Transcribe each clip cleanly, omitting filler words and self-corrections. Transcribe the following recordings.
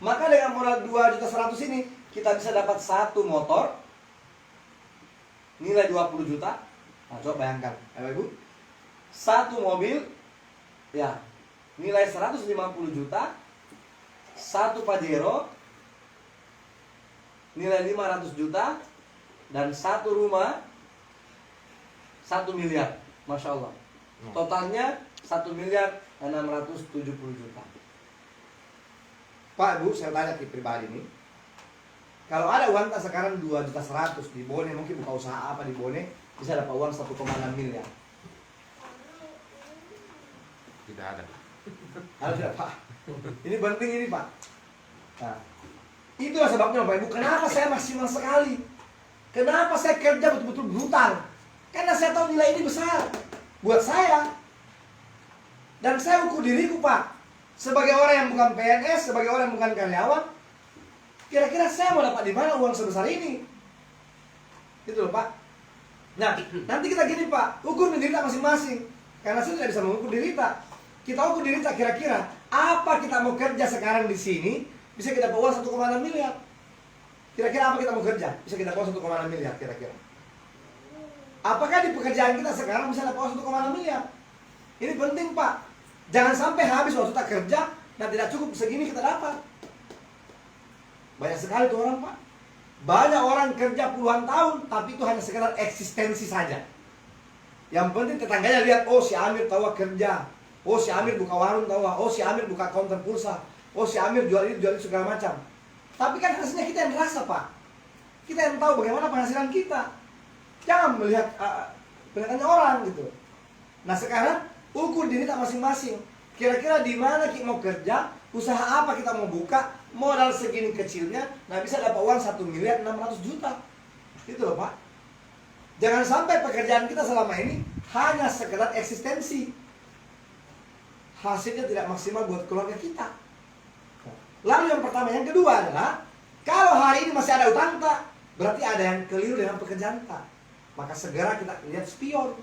Maka dengan modal 2.100.000 ini kita bisa dapat satu motor nilai 20 juta. Nah, coba bayangkan, Bapak Ibu. Satu mobil ya nilai 150 juta, satu Pajero nilai 500 juta, dan satu rumah 1 miliar. Masya Allah. Totalnya 1.670.000.000. Pak Bu, saya tanya ke pribadi nih, kalau ada uang tak sekarang 2.100.000 di Bone, mungkin buka usaha apa di Bone, bisa dapat uang 1,6 miliar. Tidak ada. Ada Pak. Ini penting ini Pak. Nah, itulah sebabnya Bapak Ibu, kenapa saya maksimal sekali. Kenapa saya kerja betul-betul brutal. Karena saya tahu nilai ini besar buat saya. Dan saya ukur diriku Pak, sebagai orang yang bukan PNS, sebagai orang yang bukan karyawan, kira-kira saya mau dapat di mana uang sebesar ini? Gitu loh Pak. Nah, nanti kita gini Pak, ukur diri kita masing-masing. Karena saya tidak bisa mengukur diri kita. Kita ukur diri kita kira-kira apa kita mau kerja sekarang di sini bisa kita bawa 1,6 miliar. Kira-kira apa kita mau kerja bisa kita bawa 1,6 miliar kira-kira. Apakah di pekerjaan kita sekarang bisa dapat 1,6 miliar? Ini penting Pak. Jangan sampai habis waktu kita kerja dan tidak cukup segini kita dapat. Banyak sekali tuh orang Pak. Banyak orang kerja puluhan tahun tapi itu hanya sekedar eksistensi saja. Yang penting tetangganya lihat, oh si Amir tahu kerja, oh si Amir buka warung tahu, oh si Amir buka counter pulsa, oh si Amir jual ini segala macam. Tapi kan hasilnya kita yang merasa Pak. Kita yang tahu bagaimana penghasilan kita. Jangan melihat kelihatannya orang gitu. Nah sekarang ukur diri kita masing-masing. Kira-kira di mana kita mau kerja, usaha apa kita mau buka, modal segini kecilnya, nah bisa dapat uang 1.600.000.000. Gitu loh Pak. Jangan sampai pekerjaan kita selama ini hanya sekedar eksistensi. Hasilnya tidak maksimal buat keluarga kita. Lalu yang pertama, yang kedua adalah kalau hari ini masih ada utang tak, berarti ada yang keliru dengan pekerjaan tak. Maka segera kita lihat spion.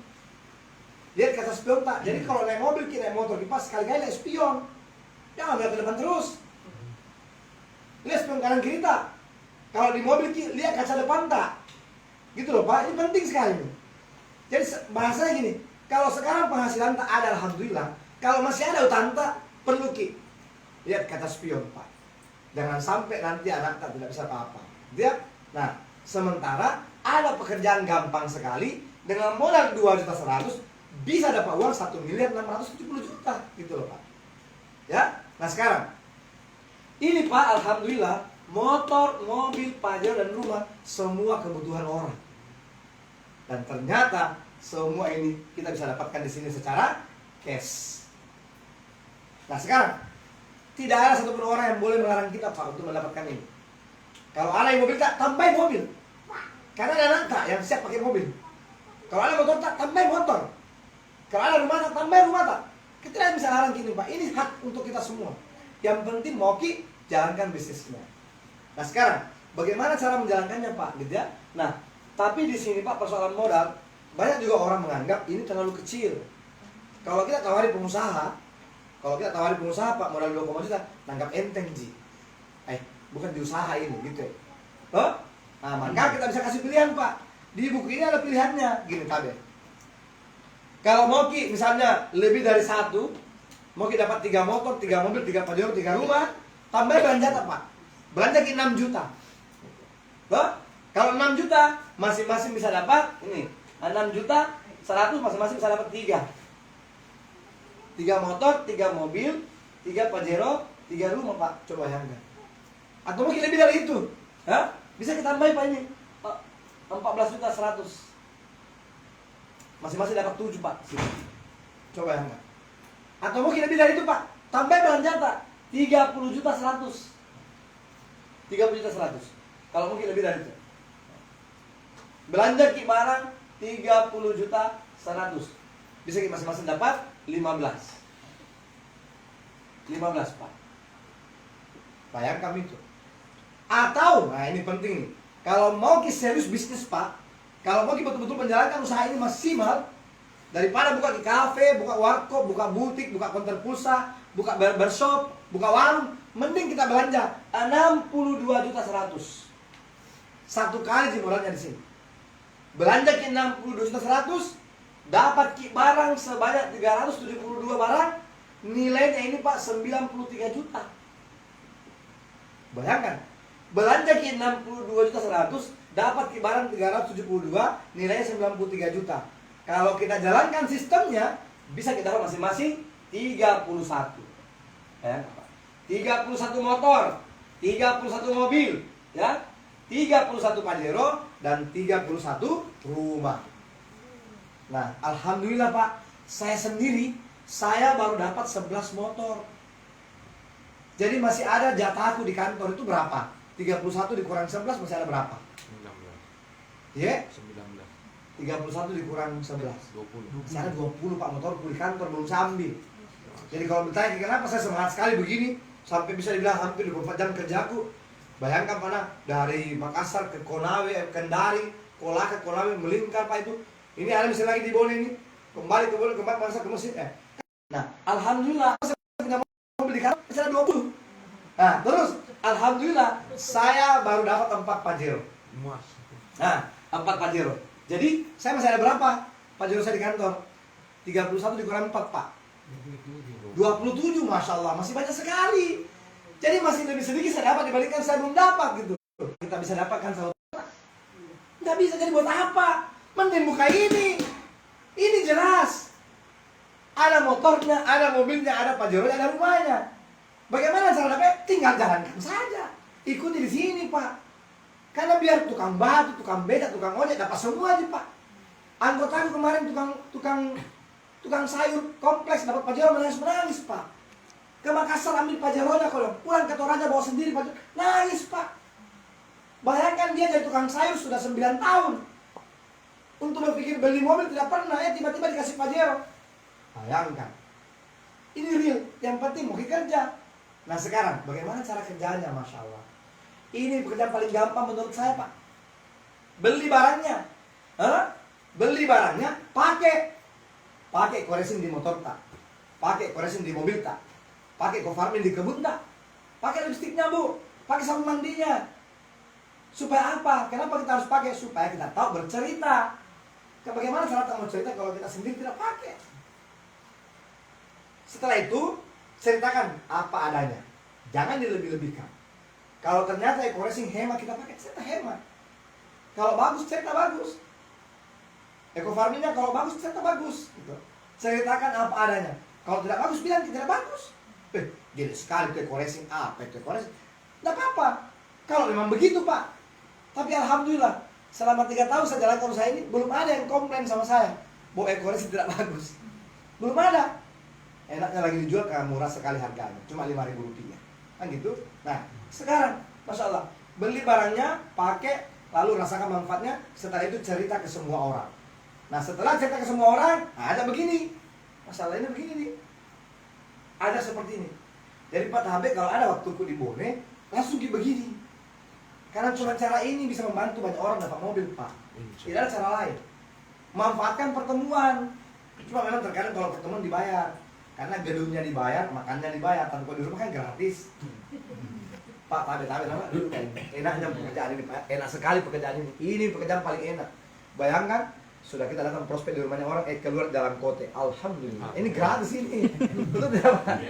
Lihat kata spion tak. Jadi kalau naik mobil, kita naik motor, kita sekali-kali lihat spion. Jangan lihat ke depan terus. Lihat spion kanan kiri tak. Kalau di mobil, lihat kaca depan tak. Gitu loh Pak, ini penting sekali nih. Jadi bahasanya gini, kalau sekarang penghasilan tak ada, alhamdulillah. Kalau masih ada utang tak, perlu lihat kata spion Pak. Jangan sampai nanti anak tak tidak bisa apa-apa. Lihat. Nah, sementara ada pekerjaan gampang sekali dengan modal 2.100.000 bisa dapat uang 1.670.000.000 gitu loh Pak. Ya. Nah, sekarang ini Pak, alhamdulillah motor, mobil, Pajero dan rumah semua kebutuhan orang. Dan ternyata semua ini kita bisa dapatkan di sini secara cash. Nah, sekarang tidak ada satupun orang yang boleh melarang kita Pak untuk mendapatkan ini. Kalau ada yang mobil tak, tambahin mobil. Karena ada anak tak yang siap pakai mobil. Kalau ada motor tak, tambahin motor. Kalau ada rumah tak, tambahin rumah tak. Kita tidak bisa larang gini Pak. Ini hak untuk kita semua. Yang penting mau jalankan bisnisnya. Nah sekarang, bagaimana cara menjalankannya Pak? Gitu ya. Nah, tapi di sini Pak persoalan modal, banyak juga orang menganggap ini terlalu kecil. Kalau kita tawari pengusaha Pak modal 2 juta, nanggap enteng Ji. Bukan di usaha ini gitu ya. Loh? Nah, maka kita bisa kasih pilihan Pak. Di buku ini ada pilihannya, gini Tabe. Kalau mau misalnya lebih dari 1, mau dapat 3 motor, 3 mobil, 3 Pajero, 3 rumah, tambah belanja tak Pak? Belanja 6 juta. Loh? Kalau 6 juta, masing-masing bisa dapat ini. 6 juta, 100 masing-masing bisa dapat 3. 3 motor, 3 mobil, 3 Pajero, 3 rumah Pak. Coba bayangkan. Atau mungkin lebih dari itu. Hah? Bisa kita tambahin Pak ini. 14 juta 100. Masing-masing dapat 7 Pak. Coba bayangkan. Atau mungkin lebih dari itu Pak. Tambah belanja tak? 30 juta 100. 30 juta 100. Kalau mungkin lebih dari itu. Belanja barang 30 juta 100. Bisa masing-masing dapat 15. 15 Pak. Bayangkan itu. Atau, nah ini penting nih. Kalau mau serius bisnis Pak, kalau mau betul-betul menjalankan usaha ini maksimal, daripada buka di kafe, buka warkop, buka butik, buka konter pulsa, buka barbershop, buka warung, Mending kita belanja 62.100.000. Satu kali sih modalnya di sini. Belanja ki 62.100.000, dapat ki barang sebanyak 372 barang. Nilainya ini Pak 93 juta. Bayangkan, belanja ki 62.100.000, dapat ki barang 372, nilainya 93 juta. Kalau kita jalankan sistemnya, bisa kita dapat masing-masing 31. Ya, 31 motor, 31 mobil, ya, 31 Pajero, dan 31 rumah. Nah, alhamdulillah Pak, saya baru dapat 11 motor. Jadi masih ada jatahku di kantor itu berapa? 31 dikurang 11 masih ada berapa? 19. Ya? 19. 31 dikurang 11. 20. Masih ada 20 Pak motorku di kantor belum saya ambil. Jadi kalau bertanya kenapa saya semangat sekali begini, sampai bisa dibilang hampir 24 jam kerjaku. Bayangkan Pak, dari Makassar ke Konawe, Kendari, Kolaka, Konawe, melingkar Pak itu. Ini ada mesin lagi di Bone ini. Kembali ke Bone, kembali ke mesin. Nah, alhamdulillah saya punya mobil di kantor, saya ada 20. Nah, terus alhamdulillah saya baru dapat 4 Pajero. Nah, 4 Pajero. Jadi saya masih ada berapa Pajero saya di kantor? 31 dikurang 4 Pak. 27, Masya Allah, masih banyak sekali. Jadi masih lebih sedikit saya dapat dibandingkan saya belum dapat gitu. Kita bisa dapatkan satu. Nggak bisa, jadi buat apa? Mending buka ini. Ini jelas. Ada motornya, ada mobilnya, ada Pajero, ada rumahnya. Bagaimana cara dapat? Tinggal jalankan saja. Ikuti di sini Pak. Karena biar tukang batu, tukang becak, tukang ojek dapat semua aja Pak. Anggotaku kemarin tukang sayur kompleks dapat Pajero menangis Pak. Ke Makassar ambil Pajeronya, kalau pulang ke Toraja bawa sendiri Pajero, nangis Pak. Bayangkan dia jadi tukang sayur sudah 9 tahun. Untuk berpikir beli mobil tidak pernah, tiba-tiba dikasih Pajero. Bayangkan. Ini real, yang penting mau kerja. Nah sekarang, bagaimana cara kerjanya? Masya Allah. Ini pekerjaan paling gampang menurut saya Pak. Beli barangnya, pakai koresin di motor tak, pakai koresin di mobil tak, pakai kofarmin di kebun tak, pakai lipstiknya Bu, pakai sabun mandinya. Supaya apa? Kenapa kita harus pakai? Supaya kita tahu bercerita. Bagaimana cara kita mau cerita kalau kita sendiri tidak pakai? Setelah itu, ceritakan apa adanya. Jangan dilebih-lebihkan. Kalau ternyata eco-racing hemat kita pakai, cerita hemat. Kalau bagus, cerita bagus. Eco-farmingnya kalau bagus, cerita bagus. Gitu. Ceritakan apa adanya. Kalau tidak bagus, bilang tidak bagus. Gila sekali eco-racing, apa itu eco-racing? Tidak apa-apa. Kalau memang begitu Pak. Tapi alhamdulillah, selama 3 tahun saya jalankan usaha ini, belum ada yang komplain sama saya bahwa eco-racing tidak bagus. Belum ada. Enaknya lagi dijual karena murah sekali harganya, cuma Rp5.000. Kan gitu. Nah, sekarang Masya Allah, beli barangnya, pakai, lalu rasakan manfaatnya. Setelah itu cerita ke semua orang. Nah setelah cerita ke semua orang, ada begini. Masalahnya begini nih. Ada seperti ini. Jadi Pak Tabe kalau ada waktuku di Bone, langsung begini. Karena cuma cara ini bisa membantu banyak orang dapat mobil Pak. Tidak ada cara lain. Manfaatkan pertemuan. Cuma memang terkadang kalau pertemuan dibayar. Karena gedungnya dibayar, makannya dibayar. Tapi kalau di rumah kan gratis. Pak Tabe nama dulu kan enaknya pekerjaan ini Pak. Enak sekali pekerjaan ini. Ini pekerjaan paling enak. Bayangkan sudah kita datang prospek di rumahnya orang, keluar dalam kote. Alhamdulillah. Ini gratis ini. Betul tidak Pak?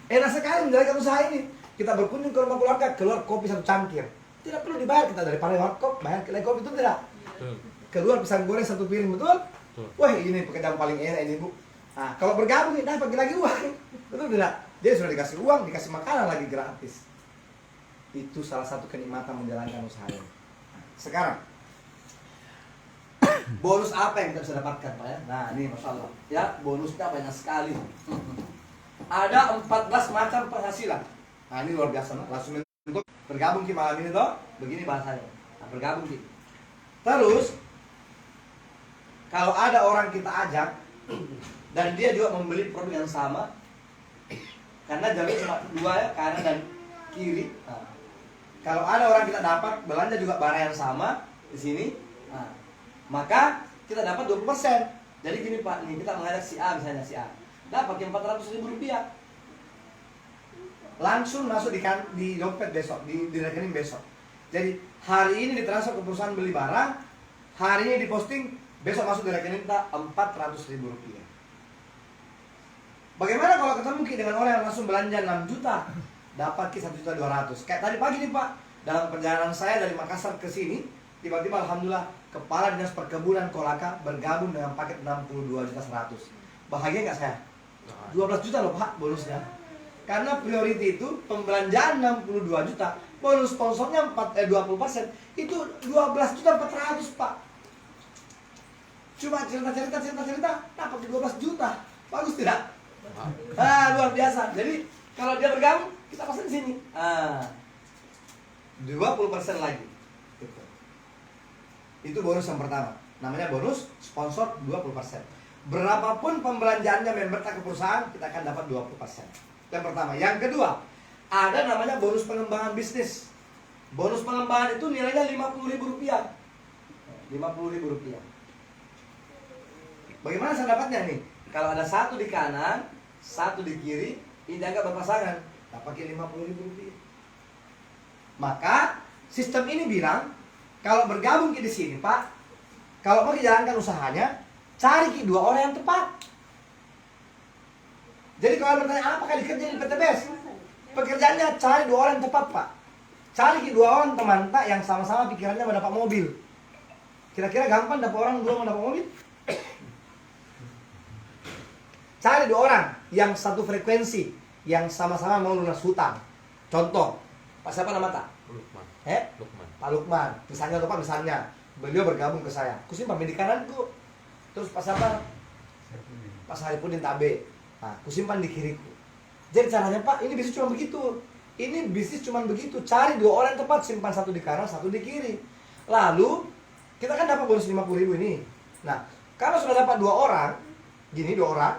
Enak sekali menjalankan usaha ini. Kita berkunjung ke rumah keluarga, keluar kopi 1 cangkir. Tidak perlu dibayar, kita daripada warkop bayar kedai kopi, itu tidak. Keluar pisang goreng 1 piring, betul? Wah ini pekerjaan paling enak ini Bu. Nah kalau bergabung nih dapat lagi uang, betul tidak? Dia sudah dikasih uang, dikasih makanan lagi gratis. Itu salah satu kenikmatan menjalankan usaha ini. Nah, sekarang bonus apa yang kita bisa dapatkan Pak ya? Nah ini Masya Allah ya, bonusnya banyak sekali. Ada 14 macam penghasilan. Nah ini luar biasa, langsung bergabung Ki malam ini toh, begini bahasanya. Nah, bergabung Ki. Terus kalau ada orang kita ajak dan dia juga membeli produk yang sama, karena jalur cuma 2 ya, kanan dan kiri. Nah, kalau ada orang kita dapat belanja juga barang yang sama di sini, nah, maka kita dapat 20%. Jadi gini Pak, nih kita mengajak si A misalnya si A, dapat yang Rp400.000. langsung masuk di dompet besok, di rekening besok. Jadi hari ini ditransfer ke perusahaan beli barang, hari ini diposting, besok masuk di rekening kita 400.000 rupiah. Bagaimana kalau ketemu dengan orang yang langsung belanja 6 juta, dapat ki 1.200.000? Kayak tadi pagi nih Pak, dalam perjalanan saya dari Makassar ke sini, tiba-tiba alhamdulillah Kepala Dinas Perkebunan Kolaka bergabung dengan paket 62.100.000. Bahagia nggak saya? 12 juta loh Pak bonusnya. Karena priority itu pembelanjaan 62 juta, bonus sponsornya 20%, itu 12.400.000 Pak. Cuma cerita dapat 12 juta. Bagus tidak? Luar biasa. Jadi kalau dia bergabung, kita pasang di sini. 20% lagi. Itu bonus yang pertama. Namanya bonus sponsor 20%. Berapapun pembelanjaannya member ke perusahaan, kita akan dapat 20%. Yang pertama. Yang kedua, ada namanya bonus pengembangan bisnis. Bonus pengembangan itu nilainya 50.000 rupiah. 50.000 rupiah. Bagaimana saya dapatnya nih? Kalau ada satu di kanan, satu di kiri, ini dianggap berpasangan, dapat 50.000 rupiah. Maka sistem ini bilang, kalau bergabung di sini Pak, kalau mau jalankan usahanya, cari dua orang yang tepat. Jadi kalau bertanya apakah dikerjain di PTBS, pekerjaannya cari dua orang yang tepat Pak. Cari dua orang teman tak yang sama-sama pikirannya mendapat mobil. Kira-kira gampang dapat orang dua mendapat mobil? Cari dua orang yang satu frekuensi, yang sama-sama mau lunas hutang. Contoh, Pak siapa nama tak? Lukman. Lukman. Pak Lukman. Misalnya atau Pak misalnya, beliau bergabung ke saya. Kusimpan di kananku. Terus Pak siapa? Pak Saripudin Tabe. Nah, kusimpan di kiriku. Jadi caranya Pak, ini bisnis cuma begitu. Ini bisnis cuma begitu. Cari dua orang tepat, simpan satu di kanan, satu di kiri. Lalu kita kan dapat bonus 50.000 ini. Nah, kalau sudah dapat dua orang, gini dua orang.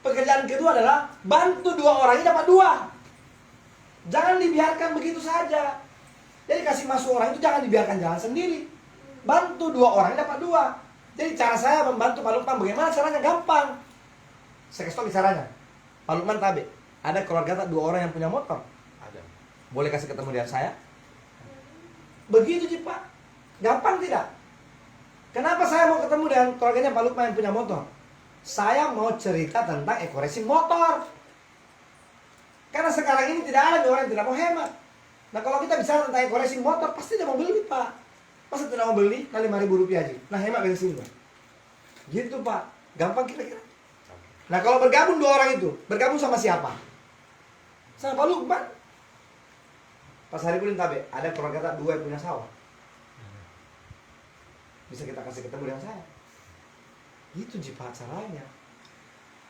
Pekerjaan kedua adalah bantu dua orang ini dapat dua. Jangan dibiarkan begitu saja. Jadi kasih masuk orang itu jangan dibiarkan jalan sendiri. Bantu dua orang dapat dua. Jadi cara saya membantu Pak Lukman bagaimana caranya? Gampang. Saya kasih tahu caranya. Pak Lukman Tabe, ada keluarga tak dua orang yang punya motor? Ada. Boleh kasih ketemu dengan saya? Begitu sih Pak. Gampang tidak? Kenapa saya mau ketemu dengan keluarganya Pak Lukman yang punya motor? Saya mau cerita tentang eco-racing motor. Karena sekarang ini tidak ada orang yang tidak mau hemat. Nah kalau kita bicara tentang eco-racing motor, pasti dia mau beli Pak. Masa tidak mau beli? Kali 5.000 rupiah aja. Nah hemat bensin Pak. Gitu Pak. Gampang kira-kira. Nah kalau bergabung dua orang itu, bergabung sama siapa? Sama Pak Lukman. Pas Saripudin Tabe, ada keluarga tak dua yang punya sawah. Bisa kita kasih ketemu dengan saya. Gitu sih Pak caranya.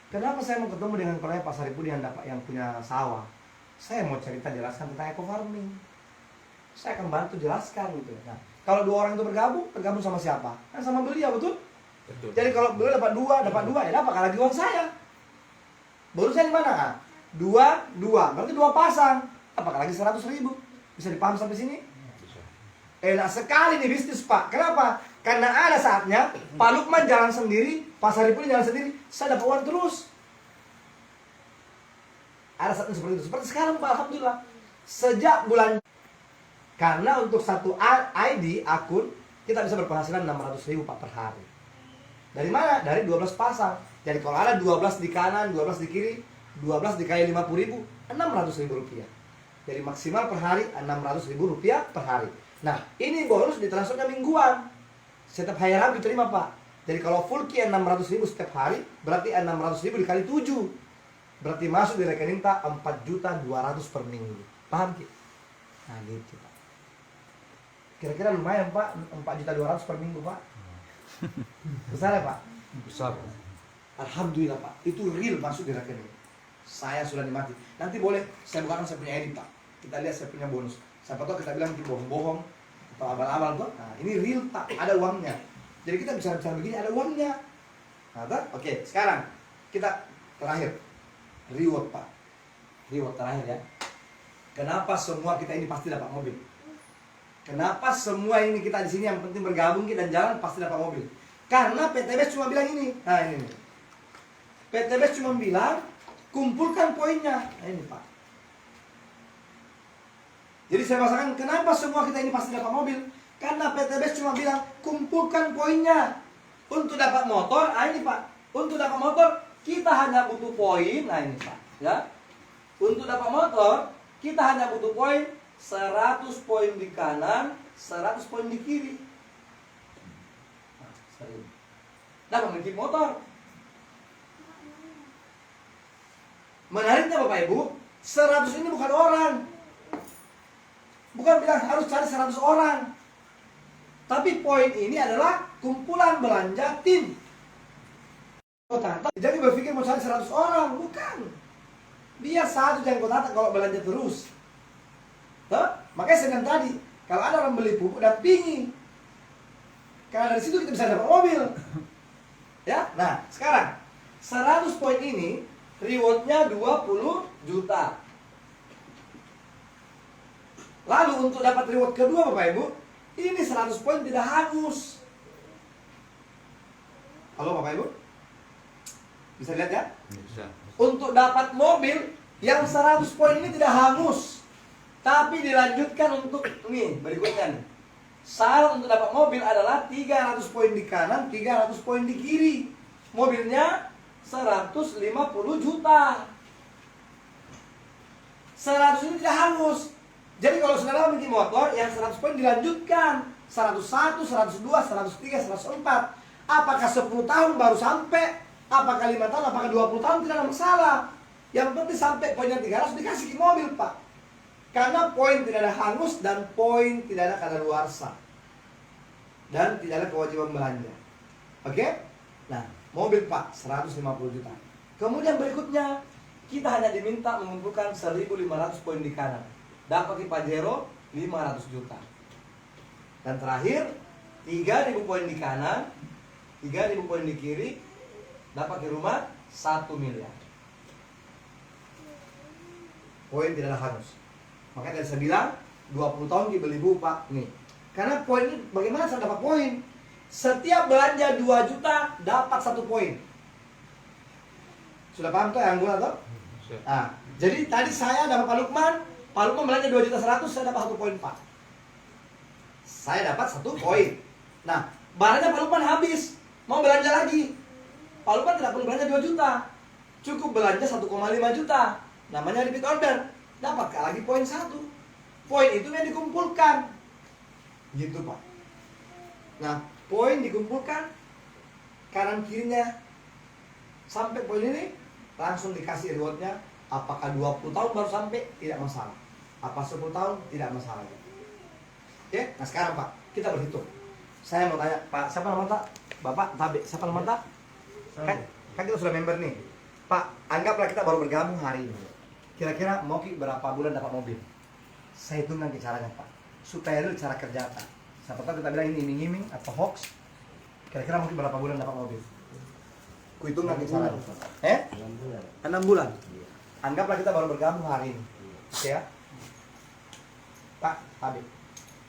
Kenapa saya mau ketemu dengan keluarga Pak Saripudin yang punya sawah? Saya mau cerita jelaskan tentang eco farming. Saya akan bantu jelaskan gitu. Nah, kalau dua orang itu bergabung sama siapa? Kan sama beliau, betul? Betul. Jadi kalau beliau dapat dua, ya dapat lagi uang saya. Bonusnya di mana? Dua, berarti dua pasang. Apakah lagi 100.000? Bisa dipaham sampai sini? Bisa. Enak sekali nih bisnis Pak. Kenapa? Karena ada saatnya Pak Lukman jalan sendiri, Pak Saripudin jalan sendiri, saya dapat uang terus. Ada saatnya seperti itu. Seperti sekarang Pak, alhamdulillah. Sejak bulan, karena untuk satu ID akun kita bisa berpenghasilan 600.000 Pak per hari. Dari mana? Dari 12 pasang. Jadi kalau ada 12 di kanan, 12 di kiri, 12 dikali 50.000, 600.000 rupiah. Jadi maksimal per hari 600.000 rupiah per hari. Nah, ini bonus ditransfernya mingguan. Setiap hari Rabu diterima Pak. Jadi kalau full key 600.000 setiap hari, berarti 600.000 dikali 7. Berarti masuk di rekening tak 4.200.000 per minggu. Paham Ki? Nah gitu Pak. Kira-kira lumayan Pak, 4.200.000 per minggu Pak. Besar ya Pak? Besar. Alhamdulillah Pak, itu real masuk di rekening. Saya sudah nikmati. Nanti boleh saya bukakan saya punya edit Pak. Kita lihat saya punya bonus. Siapa tahu kita bilang itu bohong-bohong atau abal-abal tuh. Nah ini real Pak, ada uangnya. Jadi kita bicara-bicara begini ada uangnya. Nah, oke, sekarang kita terakhir reward Pak. Reward terakhir ya. Kenapa semua kita ini pasti dapat mobil? Kenapa semua ini kita di sini yang penting bergabung kita dan jalan pasti dapat mobil? Karena PTBS cuma bilang ini. Nah ini nih. PTBS cuma bilang kumpulkan poinnya. Nah ini Pak. Jadi saya bahasakan kenapa semua kita ini pasti dapat mobil. Karena PTBS cuma bilang kumpulkan poinnya. Untuk dapat motor, ini Pak. Untuk dapat motor kita hanya butuh poin. Nah ini Pak, ya. Untuk dapat motor kita hanya butuh poin 100 poin di kanan, 100 poin di kiri. Dapat memiliki motor. Menariknya Bapak Ibu, 100 ini bukan orang. Bukan bilang harus cari 100 orang. Tapi poin ini adalah kumpulan belanja tim. Jadi berpikir mau cari 100 orang, bukan. Biar satu jangan kau tata kalau belanja terus. Makanya saya bilang tadi, kalau ada orang beli pupuk dampingi. Karena dari situ kita bisa dapat mobil. Ya, nah sekarang 100 poin ini rewardnya 20 juta. Lalu untuk dapat reward kedua Bapak Ibu, ini 100 poin tidak hangus. Halo Bapak Ibu? Bisa lihat ya? Bisa. Untuk dapat mobil yang 100 poin ini tidak hangus. Tapi dilanjutkan untuk ini berikutnya nih. Syarat untuk dapat mobil adalah 300 poin di kanan, 300 poin di kiri. Mobilnya 150 juta. 100 ini tidak hangus. Jadi kalau saudara memiliki motor yang 100 poin dilanjutkan 101, 102, 103, 104. Apakah 10 tahun baru sampai? Apakah 5 tahun? Apakah 20 tahun? Tidak ada masalah. Yang penting sampai poinnya 300 dikasih ke mobil Pak. Karena poin tidak ada hangus dan poin tidak ada kadaluarsa. Dan tidak ada kewajiban belanja. Oke? Nah, mobil Pak 150 juta. Kemudian berikutnya kita hanya diminta mengumpulkan 1.500 poin di kanan. Dapat di Pajero 500 juta. Dan terakhir 3.000 poin di kanan, 3.000 poin di kiri, dapat di rumah 1 miliar. Poin tidak ada hangus. Makanya tadi saya bilang 20 tahun dibeli bu Pak. Nih. Karena poin ini bagaimana saya dapat poin? Setiap belanja 2 juta dapat 1 poin. Sudah paham tuh yang gue atau? Nah, jadi tadi saya dapat Pak Lukman belanja 2 juta 100, saya dapat 1 poin Pak. Saya dapat 1 poin. Nah, barangnya Pak Lukman habis, mau belanja lagi. Pak Lukman tidak perlu belanja 2 juta. Cukup belanja 1,5 juta. Namanya repeat order. Dapat lagi poin 1. Poin itu yang dikumpulkan. Gitu Pak. Nah, poin dikumpulkan kanan kirinya sampai poin ini langsung dikasih rewardnya. Apakah 20 tahun baru sampai? Tidak masalah. Apa 10 tahun? Tidak masalah. Oke, nah sekarang Pak, kita berhitung. Saya mau tanya, Pak, siapa nama tak? Bapak, Tabe, siapa nama tak? Kan kita sudah member nih. Pak, anggaplah kita baru bergabung hari ini. Kira-kira mau berapa bulan dapat mobil? Saya hitungkan caranya Pak, supaya real cara kerja Pak. Siapa tahu kita bilang ini iming-iming atau hoax. Kira-kira mungkin berapa bulan dapat mobil? Kuhitungkan caranya. 6 bulan. 6 bulan. Anggaplah kita baru bergabung hari ini. Oke ya. Pak, Tabe.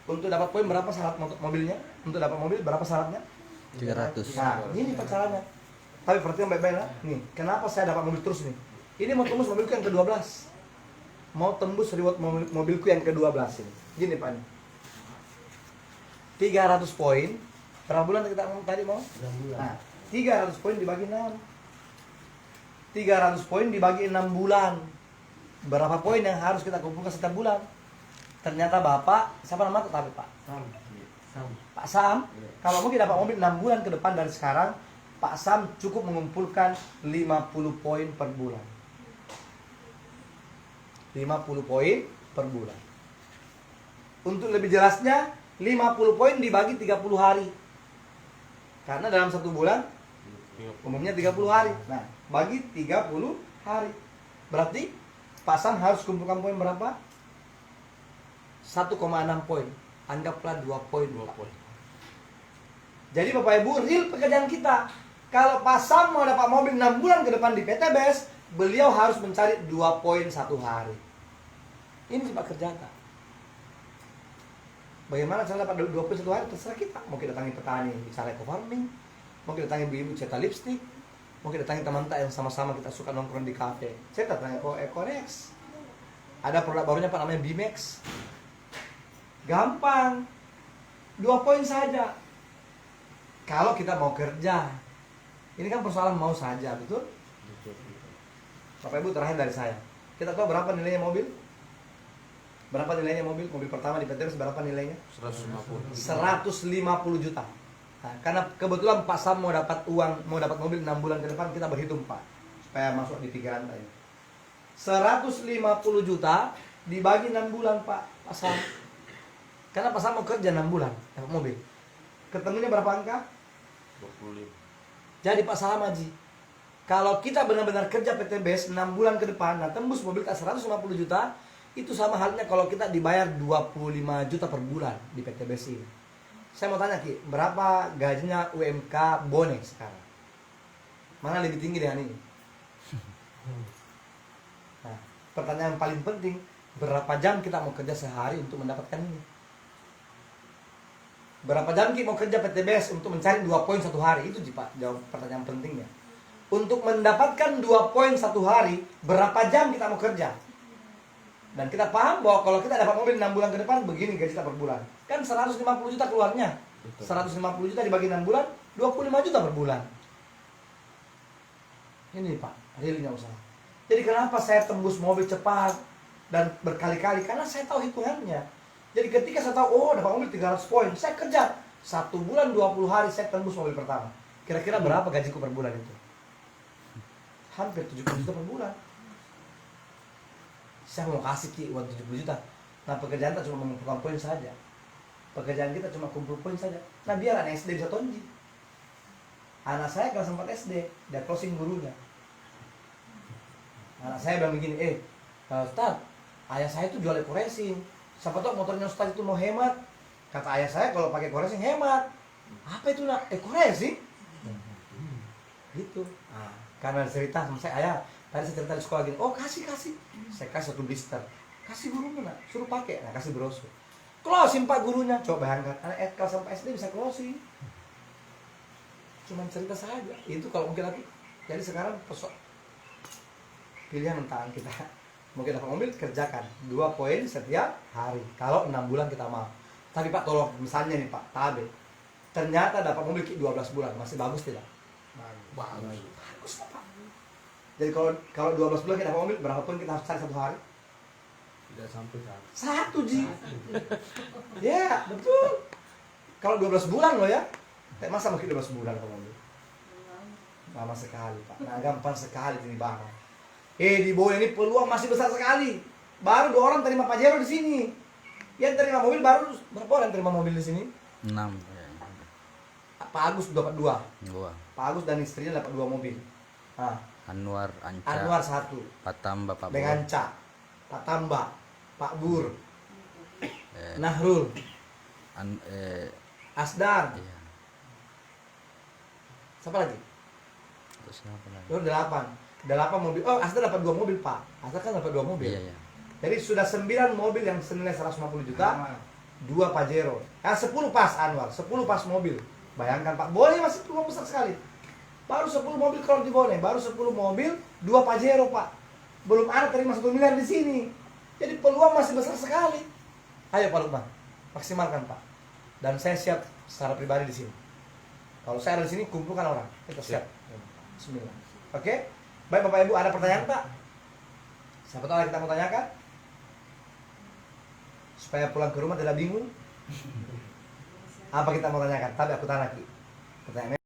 Untuk dapat poin berapa syarat mobilnya? Untuk dapat mobil berapa syaratnya? 300. Nah, ini Pak caranya. Tapi perhatikan baik-baik lah. Nih, kenapa saya dapat mobil terus nih? Ini mau tembus mobilku yang ke-12. Mau tembus reward mobilku yang ke-12 ini. Gini Pak nih. 300 poin. Berapa bulan kita ngomong tadi mau? 6 bulan. Nah, 300 poin dibagi 6. 300 poin dibagi 6 bulan. Berapa poin yang harus kita kumpulkan setiap bulan? Ternyata Bapak, siapa nama tetapi Pak? Sam. Pak Sam, kalau mungkin dapat mobil 6 bulan ke depan dari sekarang, Pak Sam cukup mengumpulkan 50 poin per bulan. 50 poin per bulan. Untuk lebih jelasnya, 50 poin dibagi 30 hari. Karena dalam 1 bulan umumnya 30 hari. Nah, bagi 30 hari. Berarti Pak Sam harus kumpulkan poin berapa? 1,6 poin. Anggaplah 2 poin. Jadi Bapak Ibu, real pekerjaan kita. Kalau Pak Sam mau dapat mobil 6 bulan ke depan di PTBS, beliau harus mencari 2 poin 1 hari. Ini Pak kerjakan. Bagaimana cara dapat 2 poin 1 hari? Terserah kita. Mau kita datangi petani bicara eco farming, mau kita datangi ibu-ibu cetak lipstick, mau kita datangi teman-teman yang sama-sama kita suka nongkrong di kafe. Saya datangi Ecorex. Ada produk barunya Pak namanya Bimex. Gampang. 2 poin saja. Kalau kita mau kerja. Ini kan persoalan mau saja, betul? Bapak Ibu, terakhir dari saya. Kita tahu berapa nilainya mobil? Berapa nilainya mobil? Mobil pertama di PTBS berapa nilainya? 150 juta. Nah, karena kebetulan Pak Sam mau dapat uang, mau dapat mobil 6 bulan ke depan, kita berhitung Pak, supaya masuk di pikiran tadi. 150 juta dibagi 6 bulan Pak Sam. Karena Pak Sam mau kerja 6 bulan dapat mobil. Ketemunya berapa angka? 25. Jadi Pak Sam Haji, kalau kita benar-benar kerja PTBS 6 bulan ke depan, nah tembus mobil 150 juta, itu sama halnya kalau kita dibayar 25 juta per bulan di PTBS ini. Saya mau tanya Ki, berapa gajinya UMK Bone sekarang? Mana lebih tinggi dengan ini? Nah, pertanyaan paling penting, berapa jam kita mau kerja sehari untuk mendapatkan ini? Berapa jam Ki mau kerja PTBS untuk mencari 2 poin satu hari? Itu Pak, jawab pertanyaan pentingnya. Untuk mendapatkan 2 poin satu hari, berapa jam kita mau kerja? Dan kita paham bahwa kalau kita dapat mobil 6 bulan ke depan, begini gaji kita per bulan. Kan 150 juta keluarnya. 150 juta dibagi 6 bulan, 25 juta per bulan. Ini Pak, realnya usaha. Jadi kenapa saya tembus mobil cepat dan berkali-kali? Karena saya tahu hitungannya. Jadi ketika saya tahu, oh dapat mobil 300 poin, saya kerja. 1 bulan 20 hari saya tembus mobil pertama. Kira-kira berapa gajiku per bulan itu? Hampir 70 juta per bulan. Saya mau kasih Ki uang 70 juta. Nah pekerjaan kita cuma mengumpulkan poin saja. Pekerjaan kita cuma kumpul poin saja. Nah biar anak SD bisa tonji. Anak saya kelas 4 SD, dia closing gurunya. Anak saya bilang begini, Ustaz, ayah saya itu jual eco-racing. Siapa tahu motornya Ustaz itu mau hemat. Kata ayah saya kalau pakai eco-racing hemat. Apa itu nak? Eco-racing? Gitu. Nah, karena cerita sama saya, ayah, tadi saya cerita di sekolah gini, oh kasih. Saya kasih 1 blister. Kasih gurunya nak, suruh pakai. Nah kasih brosur. Closing Pak gurunya. Coba bayangkan, anak kelas sampai SD bisa closing. Cuman cerita saja. Itu kalau mungkin lagi. Jadi sekarang pilihan tangan kita. Mungkin dapat mobil, kerjakan 2 poin setiap hari. Kalau 6 bulan kita mau. Tapi Pak tolong, misalnya nih Pak, tabe. Ternyata dapat mobil 12 bulan, masih bagus tidak? Bagus Pak. Jadi kalau 12 bulan kita dapat mobil, berapa poin kita harus cari satu hari? Tidak sampai 1 Ji. Ya, betul. Kalau 12 bulan loh ya. Masa mungkin 12 bulan dapat mobil? Lama sekali Pak. Nah gampang sekali ini barang. Di bawah ini peluang masih besar sekali. Baru 2 orang terima Pajero di sini. Yang terima mobil baru berapa orang terima mobil di sini? 6. Pak Agus dapat 2. 2. Pak Agus dan istrinya dapat 2 mobil. Nah, Anwar, Anca. Anwar 1. Pak Tamba, Pak Bur. Dengan Ca, Pak Tamba, Pak Bur, Nahrul, Asdar. Iya. Siapa lagi? Terus apa lagi? Lalu 8 mobil. Oh, Asdar dapat 2 mobil Pak. Asdar kan dapat 2 mobil. Iya. Jadi sudah 9 mobil yang senilai 150 juta, 2 Pajero. 10 pas Anwar, 10 pas mobil. Bayangkan Pak, Bone masih peluang besar sekali. Baru 10 mobil kalau di Bone, baru 10 mobil, 2 Pajero Pak. Belum ada terima 1 miliar di sini. Jadi peluang masih besar sekali. Ayo Pak Lukman, maksimalkan Pak. Dan saya siap secara pribadi di sini. Kalau saya ada di sini, kumpulkan orang. Kita siap. Bismillah. Oke? Baik Bapak Ibu, ada pertanyaan Pak? Siapa tahu kita mau tanyakan? Supaya pulang ke rumah tidak bingung. Apa kita mau tanyakan? Tapi aku tanya lagi. Pertanyaan